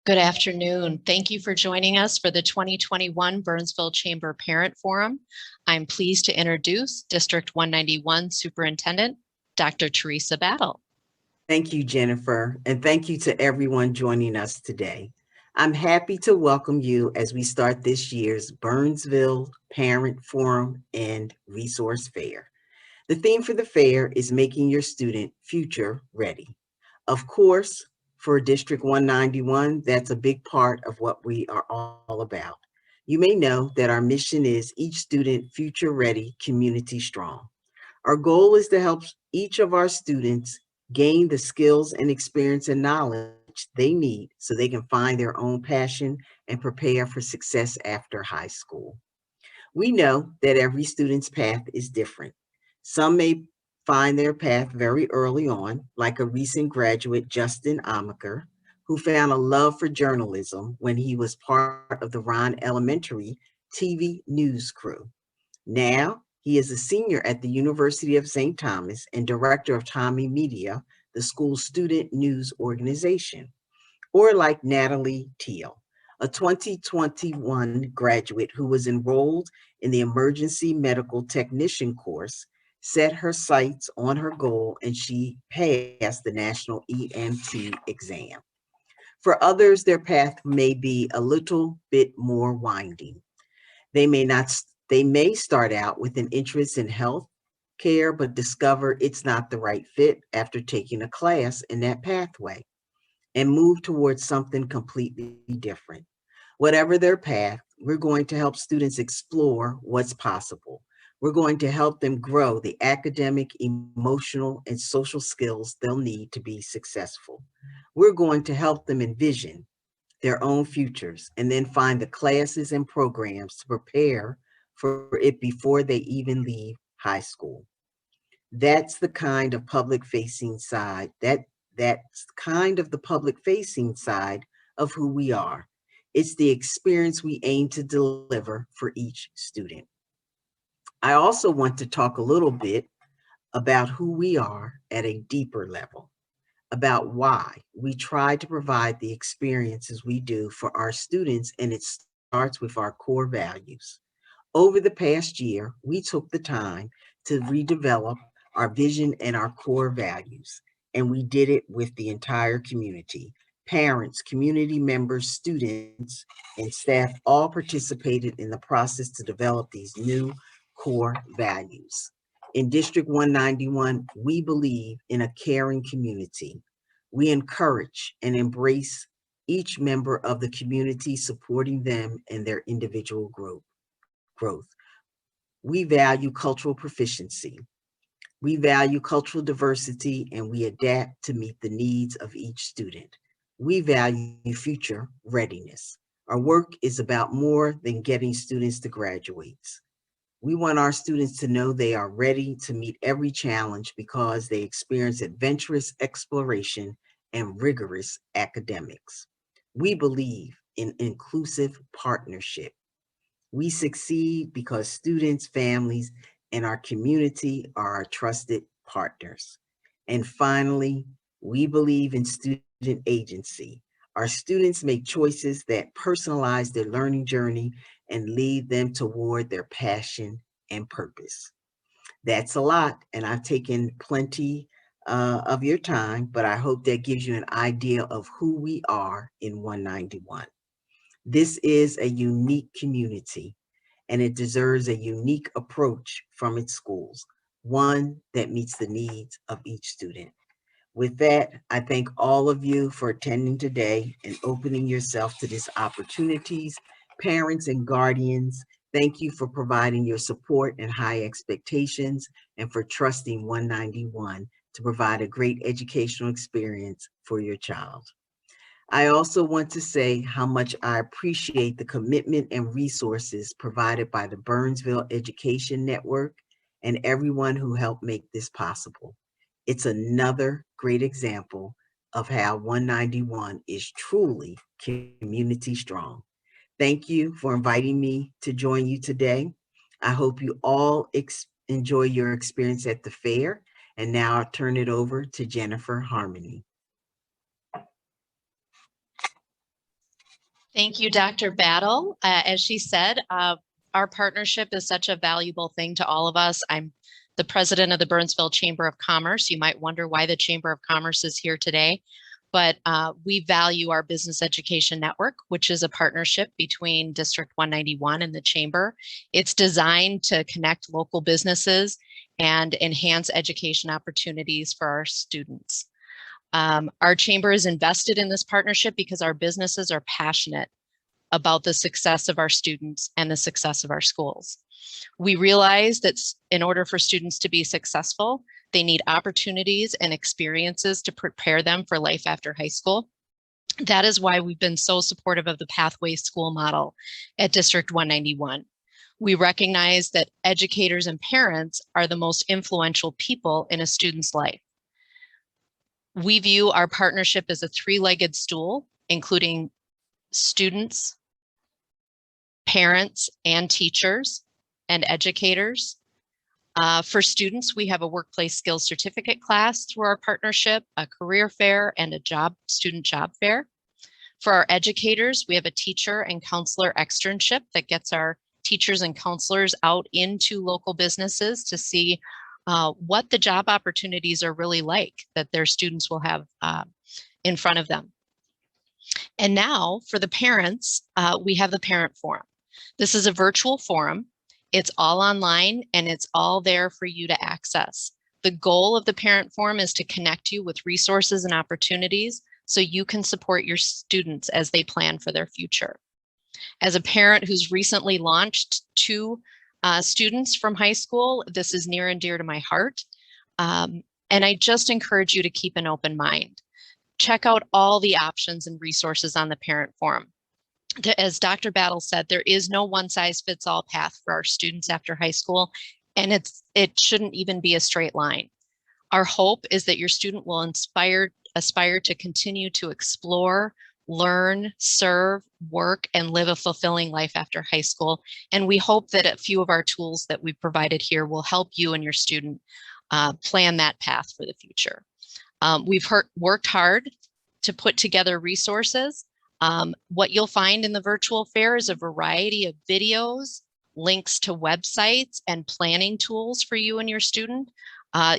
Good afternoon. Thank you for joining us for the 2021 Burnsville Chamber Parent Forum. I'm pleased to introduce District 191 Superintendent, Dr. Tyrese Leverty. Thank you, Jennifer, and thank you to everyone joining us today. I'm happy to welcome you as we start this year's Burnsville Parent Forum and Resource Fair. The theme for the fair is making your student future ready. Of course, for District 191, that's a big part of what we are all about. You may know that our mission is each student future ready, community strong. Our goal is to help each of our students gain the skills and experience and knowledge they need so they can find their own passion and prepare for success after high school. We know that every student's path is different. Some may find their path very early on, like a recent graduate, Justin Amaker, who found a love for journalism when he was part of the Ron Elementary TV news crew. Now, he is a senior at the University of St. Thomas and director of Tommy Media, the school's student news organization. Or like Natalie Teal, a 2021 graduate who was enrolled in the emergency medical technician course, set her sights on her goal and she passed the national EMT exam. For others, their path may be a little bit more winding. They may not, they may start out with an interest in health care, but discover it's not the right fit after taking a class in that pathway and move towards something completely different. Whatever their path, we're going to help students explore what's possible. We're going to help them grow the academic, emotional, and social skills they'll need to be successful. We're going to help them envision their own futures and then find the classes and programs to prepare for it before they even leave high school. That's the kind of public facing side, that's kind of the public facing side of who we are. It's the experience we aim to deliver for each student. I also want to talk a little bit about who we are at a deeper level, about why we try to provide the experiences we do for our students, and it starts with our core values. Over the past year, we took the time to redevelop our vision and our core values, and we did it with the entire community. Parents, community members, students, and staff all participated in the process to develop these new core values. In District 191, we believe in a caring community. We encourage and embrace each member of the community, supporting them in their individual growth. We value cultural proficiency. We value cultural diversity, and we adapt to meet the needs of each student. We value future readiness. Our work is about more than getting students to graduate. We want our students to know they are ready to meet every challenge because they experience adventurous exploration and rigorous academics. We believe in inclusive partnership. We succeed because students, families, and our community are our trusted partners. And finally, we believe in student agency. Our students make choices that personalize their learning journey and lead them toward their passion and purpose. That's a lot, and I've taken plenty of your time, but I hope that gives you an idea of who we are in 191. This is a unique community, and it deserves a unique approach from its schools, one that meets the needs of each student. With that, I thank all of you for attending today and opening yourself to these opportunities. Parents and guardians, thank you for providing your support and high expectations and for trusting 191 to provide a great educational experience for your child. I also want to say how much I appreciate the commitment and resources provided by the Burnsville Education Network and everyone who helped make this possible. It's another great example of how 191 is truly community strong. Thank you for inviting me to join you today. I hope you all enjoy your experience at the fair. And now I'll turn it over to Jennifer Harmony. Thank you, Dr. Battle. As she said, our partnership is such a valuable thing to all of us. I'm the president of the Burnsville Chamber of Commerce. You might wonder why the Chamber of Commerce is here today, but we value our Business Education Network, which is a partnership between District 191 and the Chamber. It's designed to connect local businesses and enhance education opportunities for our students. Our chamber is invested in this partnership because our businesses are passionate about the success of our students and the success of our schools. We realize that in order for students to be successful, they need opportunities and experiences to prepare them for life after high school. That is why we've been so supportive of the Pathway School model at District 191. We recognize that educators and parents are the most influential people in a student's life. We view our partnership as a three-legged stool, including students, parents, and teachers and educators. For students, we have a workplace skills certificate class through our partnership, a career fair, and a student job fair. For our educators, we have a teacher and counselor externship that gets our teachers and counselors out into local businesses to see what the job opportunities are really like that their students will have in front of them. And now for the parents, we have the Parent Forum. This is a virtual forum. It's all online and it's all there for you to access. The goal of the Parent Forum is to connect you with resources and opportunities so you can support your students as they plan for their future. As a parent who's recently launched two students from high school, this is near and dear to my heart. And I just encourage you to keep an open mind. Check out all the options and resources on the Parent Forum. As Dr. Battle said, there is no one-size-fits-all path for our students after high school, and it shouldn't even be a straight line. Our hope is that your student will aspire to continue to explore, learn, serve, work, and live a fulfilling life after high school. And we hope that a few of our tools that we've provided here will help you and your student plan that path for the future. We've worked hard to put together resources. What you'll find in the virtual fair is a variety of videos, links to websites, and planning tools for you and your student.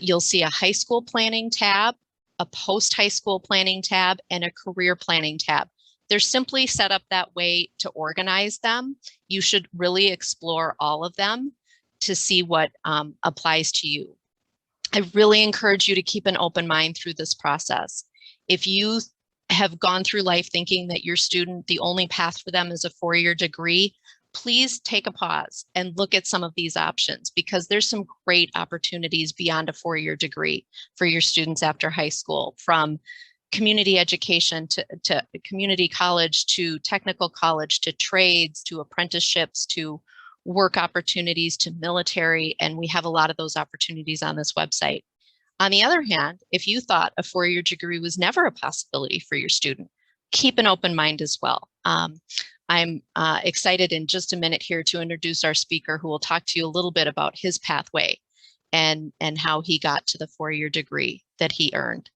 You'll see a high school planning tab, a post-high school planning tab, and a career planning tab. They're simply set up that way to organize them. You should really explore all of them to see what applies to you. I really encourage you to keep an open mind through this process. If you have gone through life thinking that your student, the only path for them is a four-year degree, please take a pause and look at some of these options because there's some great opportunities beyond a four-year degree for your students after high school, from community education to community college, to technical college, to trades, to apprenticeships, to work opportunities, to military, and we have a lot of those opportunities on this website. On the other hand, if you thought a four-year degree was never a possibility for your student, keep an open mind as well. I'm excited in just a minute here to introduce our speaker who will talk to you a little bit about his pathway and how he got to the four-year degree that he earned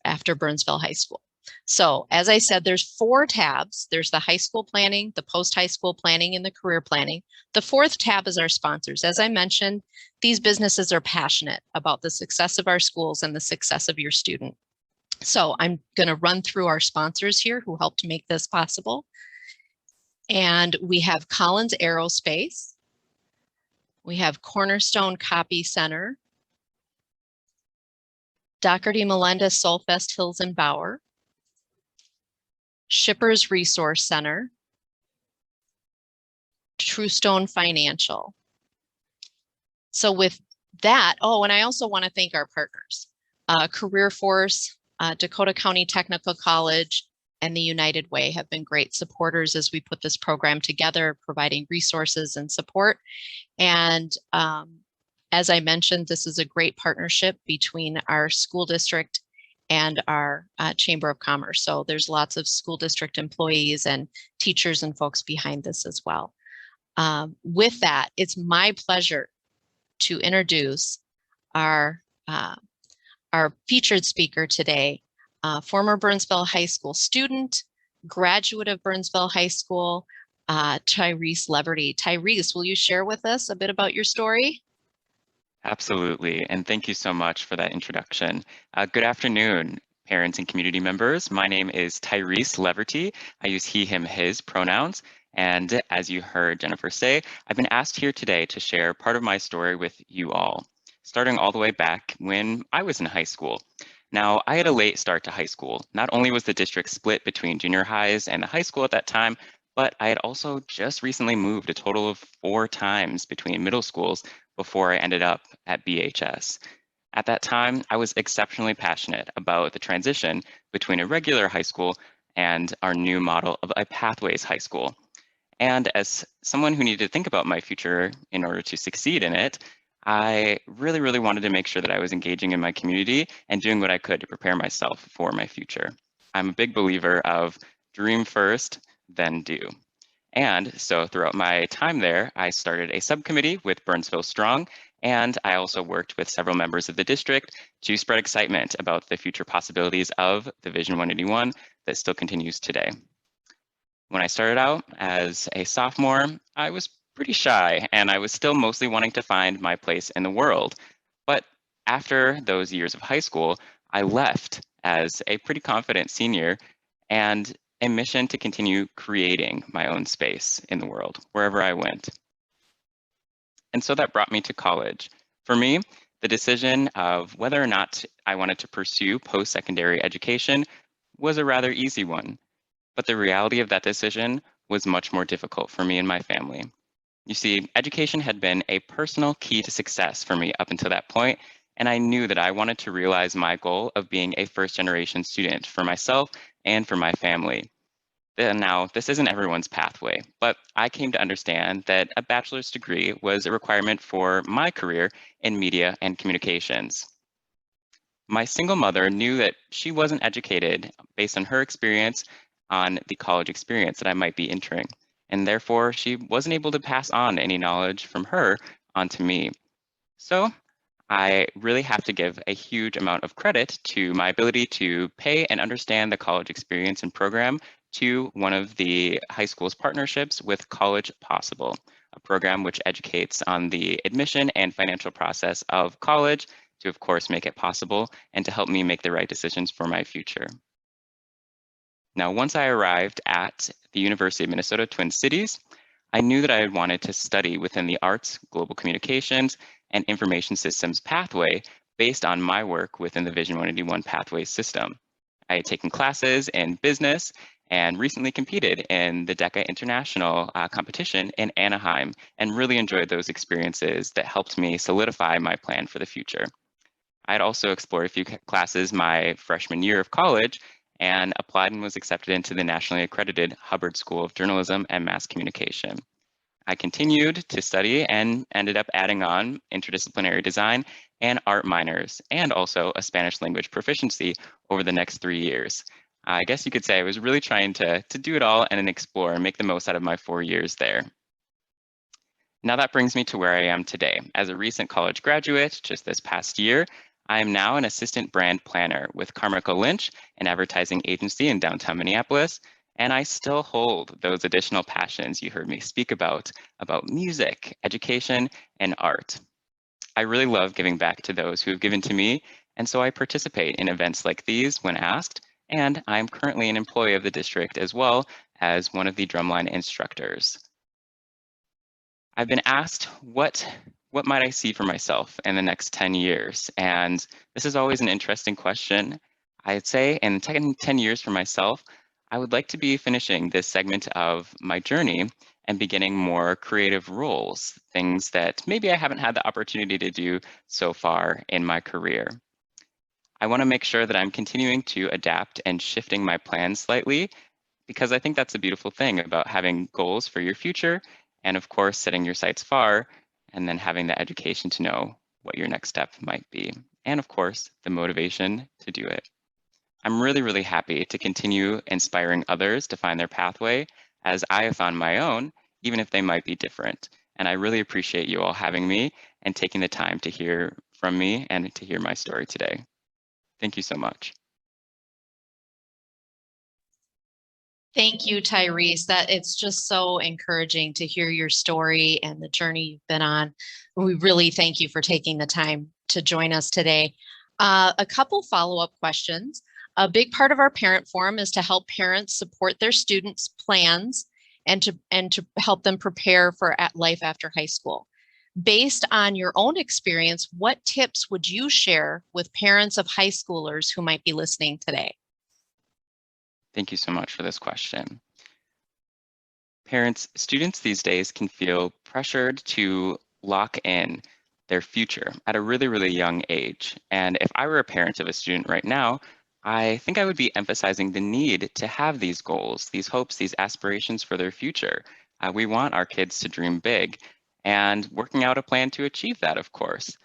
after Burnsville High School. So as I said, there's 4 tabs. There's the high school planning, the post-high school planning, and the career planning. The 4th tab is our sponsors. As I mentioned, these businesses are passionate about the success of our schools and the success of your student. So I'm going to run through our sponsors here who helped make this possible. And we have Collins Aerospace. We have Cornerstone Copy Center, Doherty Melendez Solfest Hills and Bauer, Shippers Resource Center, Truestone Financial. So with that, oh, and I also want to thank our partners, Career Force, Dakota County Technical College, and the United Way have been great supporters as we put this program together, providing resources and support. And as I mentioned, this is a great partnership between our school district and our Chamber of Commerce. So there's lots of school district employees and teachers and folks behind this as well. With that, it's my pleasure to introduce our featured speaker today, former Burnsville High School student, graduate of Burnsville High School, Tyrese Leverty. Tyrese, will you share with us a bit about your story? Absolutely, and thank you so much for that introduction. Good afternoon, parents and community members. My name is Tyrese Leverty. I use he, him, his pronouns. And as you heard Jennifer say, I've been asked here today to share part of my story with you all, starting all the way back when I was in high school. Now, I had a late start to high school. Not only was the district split between junior highs and the high school at that time, but I had also just recently moved a total of 4 times between middle schools before I ended up at BHS. At that time, I was exceptionally passionate about the transition between a regular high school and our new model of a pathways high school. And as someone who needed to think about my future in order to succeed in it, I really wanted to make sure that I was engaging in my community and doing what I could to prepare myself for my future. I'm a big believer of dream first, then do. And so throughout my time there, I started a subcommittee with Burnsville Strong, and I also worked with several members of the district to spread excitement about the future possibilities of the Vision 181 that still continues today. When I started out as a sophomore, I was pretty shy, and I was still mostly wanting to find my place in the world. But after those years of high school, I left as a pretty confident senior and a mission to continue creating my own space in the world, wherever I went. And so that brought me to college. For me, the decision of whether or not I wanted to pursue post-secondary education was a rather easy one. But the reality of that decision was much more difficult for me and my family. You see, education had been a personal key to success for me up until that point, and I knew that I wanted to realize my goal of being a first-generation student for myself and for my family. Now, this isn't everyone's pathway, but I came to understand that a bachelor's degree was a requirement for my career in media and communications. My single mother knew that she wasn't educated based on her experience on the college experience that I might be entering, and therefore she wasn't able to pass on any knowledge from her onto me. So I really have to give a huge amount of credit to my ability to pay and understand the college experience and program to one of the high school's partnerships with College Possible, a program which educates on the admission and financial process of college to, of course, make it possible and to help me make the right decisions for my future. Now, once I arrived at the University of Minnesota Twin Cities, I knew that I had wanted to study within the arts, global communications, and information systems pathway based on my work within the Vision 181 pathway system. I had taken classes in business and recently competed in the DECA International competition in Anaheim and really enjoyed those experiences that helped me solidify my plan for the future. I had also explored a few classes my freshman year of college and applied and was accepted into the nationally accredited Hubbard School of Journalism and Mass Communication. I continued to study and ended up adding on interdisciplinary design and art minors, and also a Spanish language proficiency over the next 3 years. I guess you could say I was really trying to do it all and explore and make the most out of my 4 years there. Now that brings me to where I am today. As a recent college graduate, just this past year, I am now an assistant brand planner with Carmichael Lynch, an advertising agency in downtown Minneapolis, and I still hold those additional passions you heard me speak about music, education, and art. I really love giving back to those who have given to me, and so I participate in events like these when asked, and I'm currently an employee of the district as well as one of the drumline instructors. I've been asked what might I see for myself in the next 10 years? And this is always an interesting question. I'd say in 10 years for myself, I would like to be finishing this segment of my journey and beginning more creative roles, things that maybe I haven't had the opportunity to do so far in my career. I want to make sure that I'm continuing to adapt and shifting my plans slightly because I think that's a beautiful thing about having goals for your future and of course setting your sights far and then having the education to know what your next step might be. And of course, the motivation to do it. I'm really happy to continue inspiring others to find their pathway as I have found my own, even if they might be different. And I really appreciate you all having me and taking the time to hear from me and to hear my story today. Thank you so much. Thank you, Tyrese. That it's just so encouraging to hear your story and the journey you've been on. We really thank you for taking the time to join us today. A couple follow-up questions. A big part of our parent forum is to help parents support their students' plans and to help them prepare for life after high school. Based on your own experience, what tips would you share with parents of high schoolers who might be listening today? Thank you so much for this question. Parents, students these days can feel pressured to lock in their future at a really, really young age. And if I were a parent of a student right now, I think I would be emphasizing the need to have these goals, these hopes, these aspirations for their future. We want our kids to dream big and working out a plan to achieve that, of course.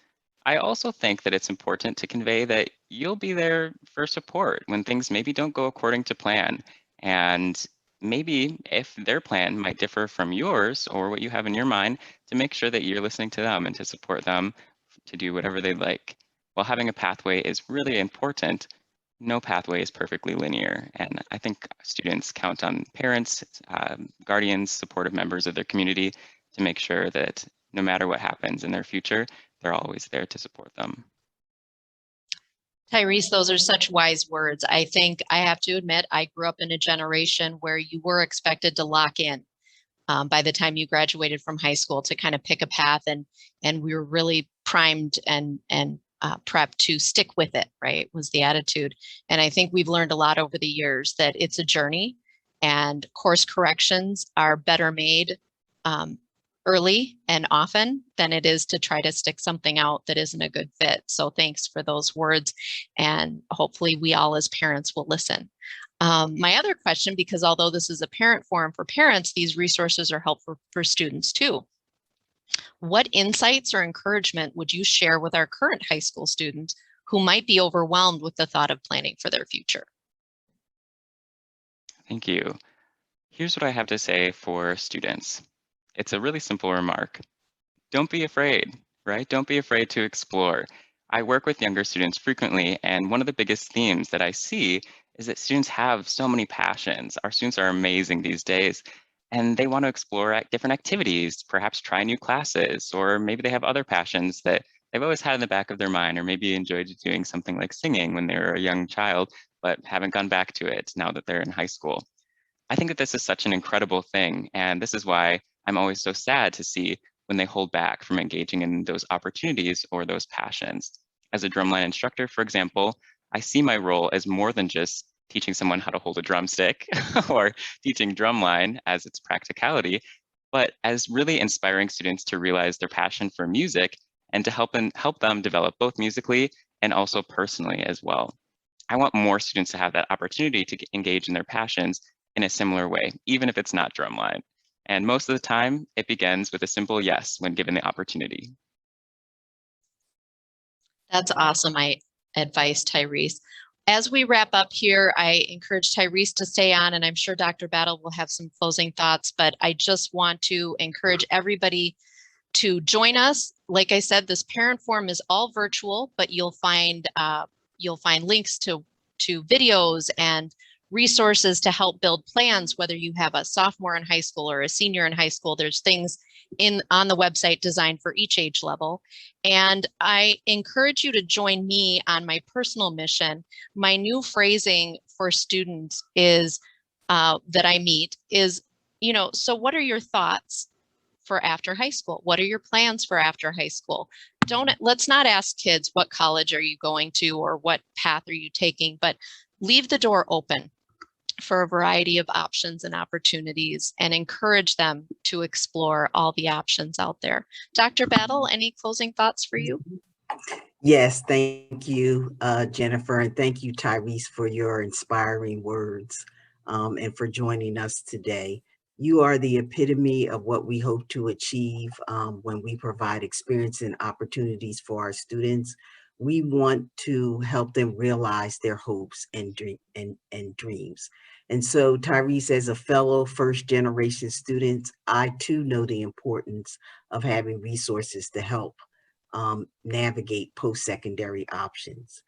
I also think that it's important to convey that you'll be there for support when things maybe don't go according to plan. And maybe if their plan might differ from yours or what you have in your mind, to make sure that you're listening to them and to support them to do whatever they'd like. While having a pathway is really important, no pathway is perfectly linear. And I think students count on parents, guardians, supportive members of their community to make sure that no matter what happens in their future, they're always there to support them. Tyrese, those are such wise words. I think I have to admit, I grew up in a generation where you were expected to lock in by the time you graduated from high school to kind of pick a path, and we were really primed and prepped to stick with it, right? Was the attitude. And I think we've learned a lot over the years that it's a journey and course corrections are better made early and often than it is to try to stick something out that isn't a good fit. So thanks for those words. And hopefully we all as parents will listen. My other question, because although this is a parent forum for parents, these resources are helpful for students too. What insights or encouragement would you share with our current high school students who might be overwhelmed with the thought of planning for their future? Thank you. Here's what I have to say for students. It's a really simple remark. Don't be afraid, right? Don't be afraid to explore. I work with younger students frequently, and one of the biggest themes that I see is that students have so many passions. Our students are amazing these days, and they want to explore different activities, perhaps try new classes, or maybe they have other passions that they've always had in the back of their mind, or maybe enjoyed doing something like singing when they were a young child, but haven't gone back to it now that they're in high school. I think that this is such an incredible thing, and this is why I'm always so sad to see when they hold back from engaging in those opportunities or those passions. As a drumline instructor, for example, I see my role as more than just teaching someone how to hold a drumstick or teaching drumline as its practicality, but as really inspiring students to realize their passion for music and to help them develop both musically and also personally as well. I want more students to have that opportunity to engage in their passions in a similar way, even if it's not drumline. And most of the time, it begins with a simple yes when given the opportunity. That's awesome advice, Tyrese. As we wrap up here, I encourage Tyrese to stay on, and I'm sure Dr. Battle will have some closing thoughts, but I just want to encourage everybody to join us. Like I said, this parent forum is all virtual, but you'll find links to videos and resources to help build plans, whether you have a sophomore in high school or a senior in high school. There's things on the website designed for each age level. And I encourage you to join me on my personal mission. My new phrasing for students is that I meet is, so what are your thoughts for after high school? What are your plans for after high school? Let's not ask kids what college are you going to or what path are you taking, but leave the door open for a variety of options and opportunities and encourage them to explore all the options out there. Dr. Battle, any closing thoughts for you? Yes, thank you, Jennifer, and thank you, Tyrese, for your inspiring words and for joining us today. You are the epitome of what we hope to achieve when we provide experience and opportunities for our students. We want to help them realize their hopes and dreams. And so, Tyrese, as a fellow first-generation student, I too know the importance of having resources to help navigate post-secondary options.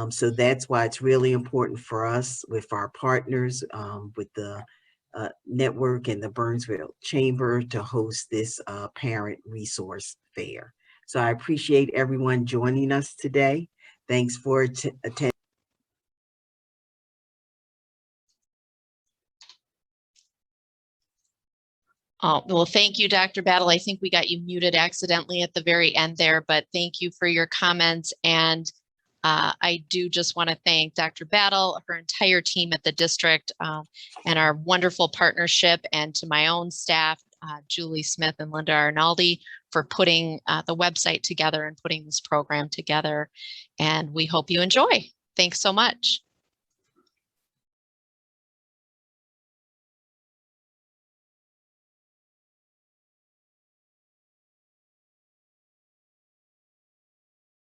So that's why it's really important for us with our partners, with the Network and the Burnsville Chamber to host this parent resource fair. So I appreciate everyone joining us today. Thanks for attending. Oh, well, thank you, Dr. Battle. I think we got you muted accidentally at the very end there, but thank you for your comments. And I do just want to thank Dr. Battle, her entire team at the district, and our wonderful partnership, and to my own staff, Julie Smith and Linda Arnaldi, for putting the website together and putting this program together. And we hope you enjoy. Thanks so much.